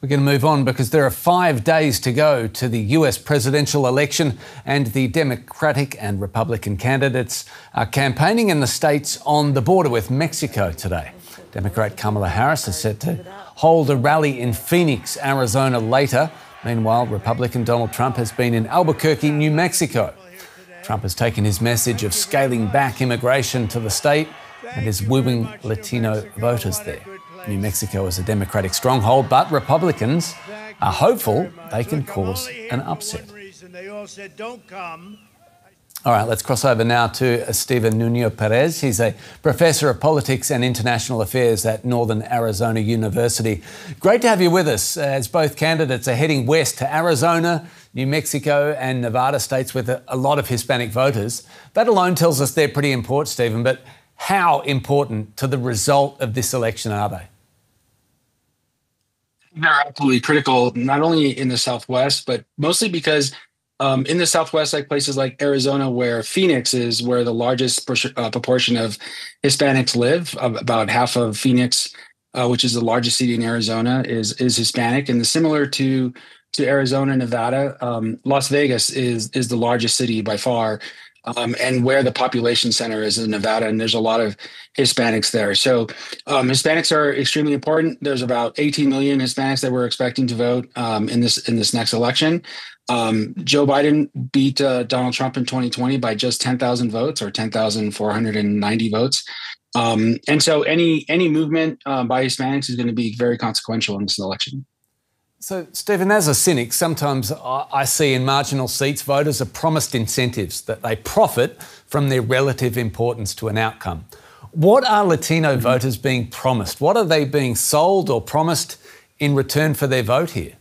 We're going to move on because there are 5 days to go to the US presidential election, and the Democratic and Republican candidates are campaigning in the states on the border with Mexico today. Democrat Kamala Harris is set to hold a rally in Phoenix, Arizona later. Meanwhile, Republican Donald Trump has been in Albuquerque, New Mexico. Trump has taken his message of scaling back immigration to the state and is wooing Latino voters there. New Mexico is a Democratic stronghold, but Republicans are hopeful they can cause an upset. All right, let's cross over now to Stephen Nuño-Pérez. He's a professor of politics and international affairs at Northern Arizona University. Great to have you with us as both candidates are heading west to Arizona, New Mexico and Nevada states with a lot of Hispanic voters. That alone tells us they're pretty important, Stephen, but how important to the result of this election are they? They're absolutely critical, not only in the Southwest, but mostly because in the Southwest, like places like Arizona, where Phoenix is where the largest proportion of Hispanics live, about half of Phoenix, which is the largest city in Arizona, is Hispanic. And similar to Arizona, Nevada, Las Vegas is the largest city by far. And where the population center is in Nevada, and there's a lot of Hispanics there. So Hispanics are extremely important. There's about 18 million Hispanics that we're expecting to vote in this next election. Joe Biden beat Donald Trump in 2020 by just 10,000 votes, or 10,490 votes. And so any movement by Hispanics is going to be very consequential in this election. So, Stephen, as a cynic, sometimes I see in marginal seats voters are promised incentives that they profit from their relative importance to an outcome. What are Latino voters being promised? What are they being sold or promised in return for their vote here?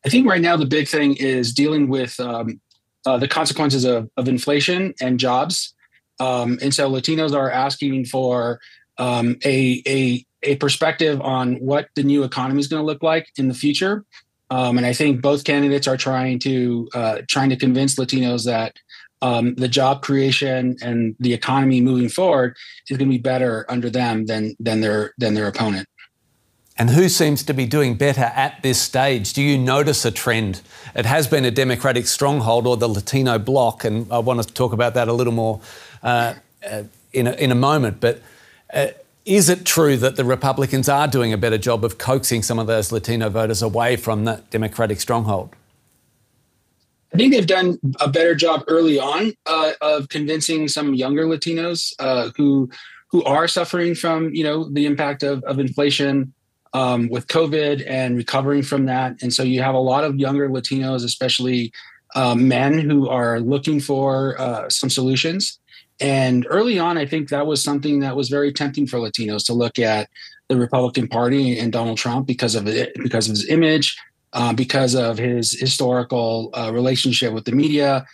I think right now the big thing is dealing with the consequences of inflation and jobs. And so Latinos are asking for a perspective on what the new economy is going to look like in the future. And I think both candidates are trying to convince Latinos that the job creation and the economy moving forward is going to be better under them than their opponent. And who seems to be doing better at this stage? Do you notice a trend? It has been a Democratic stronghold, or the Latino bloc, and I want to talk about that a little more in a moment. But is it true that the Republicans are doing a better job of coaxing some of those Latino voters away from that Democratic stronghold? I think they've done a better job early on of convincing some younger Latinos who are suffering from the impact of inflation with COVID and recovering from that. And so you have a lot of younger Latinos, especially men, who are looking for some solutions. And early on, I think that was something that was very tempting for Latinos to look at the Republican Party and Donald Trump because of his image, because of his historical relationship with the media,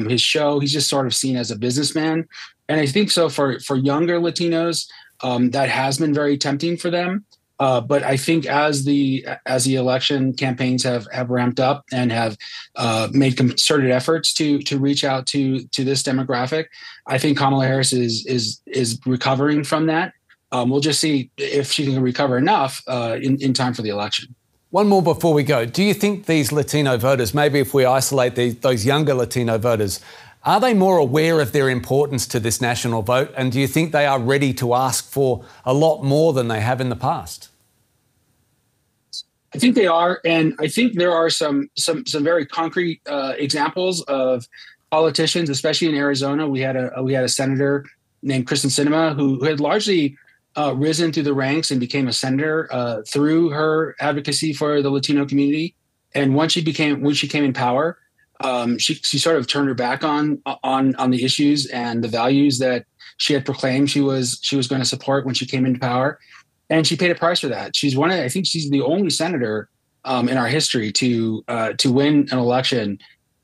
his show. He's just sort of seen as a businessman. And I think so for younger Latinos, that has been very tempting for them. But I think as the election campaigns have ramped up and have made concerted efforts to reach out to this demographic, I think Kamala Harris is recovering from that. We'll just see if she can recover enough in time for the election. One more before we go. Do you think these Latino voters, maybe if we isolate those younger Latino voters, are they more aware of their importance to this national vote? And do you think they are ready to ask for a lot more than they have in the past? I think they are. And I think there are some very concrete examples of politicians, especially in Arizona. We had a senator named Kristen Sinema who had largely risen through the ranks and became a senator through her advocacy for the Latino community. And when she came in power, she sort of turned her back on the issues and the values that she had proclaimed she was going to support when she came into power, and she paid a price for that. I think she's the only senator in our history to win an election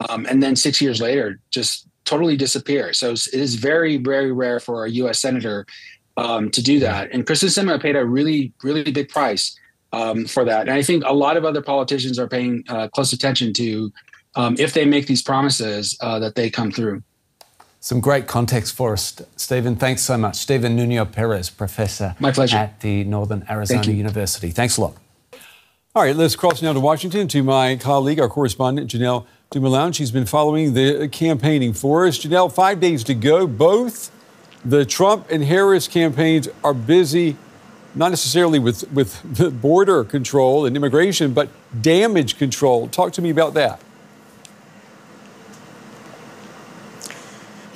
and then 6 years later just totally disappear. So it is very, very rare for a U.S. senator to do that. And Kristen Sinema paid a really, really big price for that. And I think a lot of other politicians are paying close attention to if they make these promises that they come through. Some great context for us, Stephen. Thanks so much. Stephen Nuño-Pérez, Professor My pleasure. at the Northern Arizona University. Thanks a lot. All right, let's cross now to Washington to my colleague, our correspondent, Janelle Dumalaon. She's been following the campaigning for us. Janelle, 5 days to go. Both the Trump and Harris campaigns are busy, not necessarily with border control and immigration, but damage control. Talk to me about that.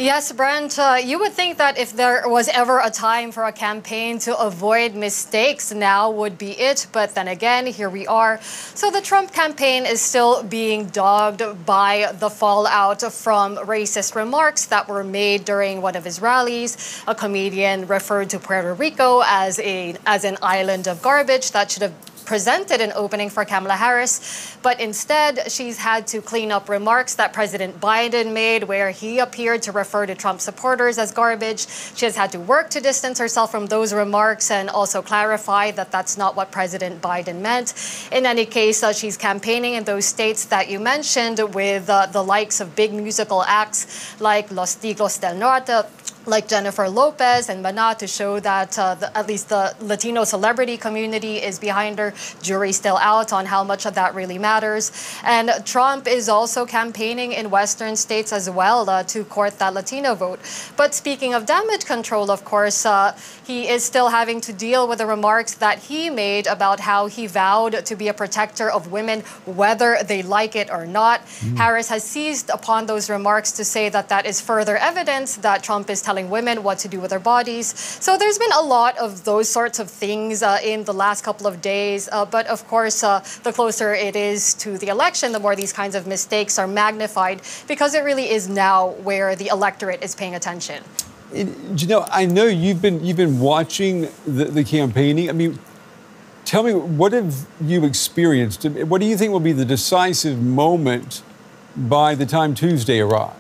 Yes, Brent, you would think that if there was ever a time for a campaign to avoid mistakes, now would be it. But then again, here we are. So the Trump campaign is still being dogged by the fallout from racist remarks that were made during one of his rallies. A comedian referred to Puerto Rico as an island of garbage that should have presented an opening for Kamala Harris, but instead she's had to clean up remarks that President Biden made where he appeared to refer to Trump supporters as garbage. She has had to work to distance herself from those remarks and also clarify that that's not what President Biden meant. In any case, she's campaigning in those states that you mentioned with the likes of big musical acts like Los Tigres del Norte, like Jennifer Lopez and Mana, to show that at least the Latino celebrity community is behind her. Jury's still out on how much of that really matters. And Trump is also campaigning in Western states as well to court that Latino vote. But speaking of damage control, of course, he is still having to deal with the remarks that he made about how he vowed to be a protector of women, whether they like it or not. Harris has seized upon those remarks to say that that is further evidence that Trump is telling women what to do with their bodies. So there's been a lot of those sorts of things in the last couple of days. But of course, the closer it is to the election, the more these kinds of mistakes are magnified, because it really is now where the electorate is paying attention. Janelle, I know you've been watching the campaigning. I mean, tell me, what have you experienced? What do you think will be the decisive moment by the time Tuesday arrives?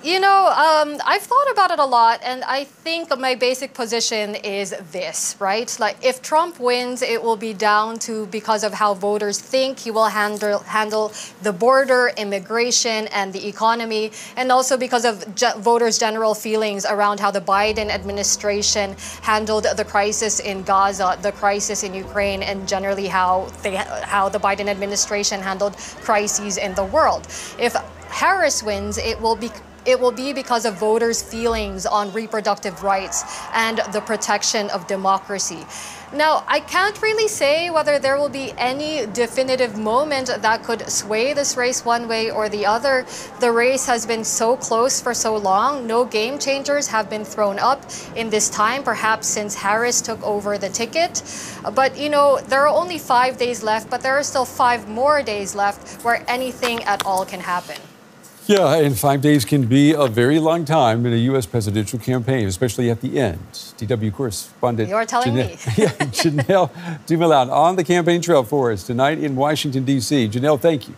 You know, I've thought about it a lot, and I think my basic position is this, right? Like, if Trump wins, it will be down to because of how voters think he will handle the border, immigration, and the economy, and also because of voters' general feelings around how the Biden administration handled the crisis in Gaza, the crisis in Ukraine, and generally how the Biden administration handled crises in the world. If Harris wins, it will be because of voters' feelings on reproductive rights and the protection of democracy. Now, I can't really say whether there will be any definitive moment that could sway this race one way or the other. The race has been so close for so long. No game changers have been thrown up in this time, perhaps since Harris took over the ticket. But, you know, there are only 5 days left, but there are still 5 more days left where anything at all can happen. Yeah, and 5 days can be a very long time in a U.S. presidential campaign, especially at the end. DW correspondent You're telling me. Janelle Dumalaon on the campaign trail for us tonight in Washington, D.C. Janelle, thank you.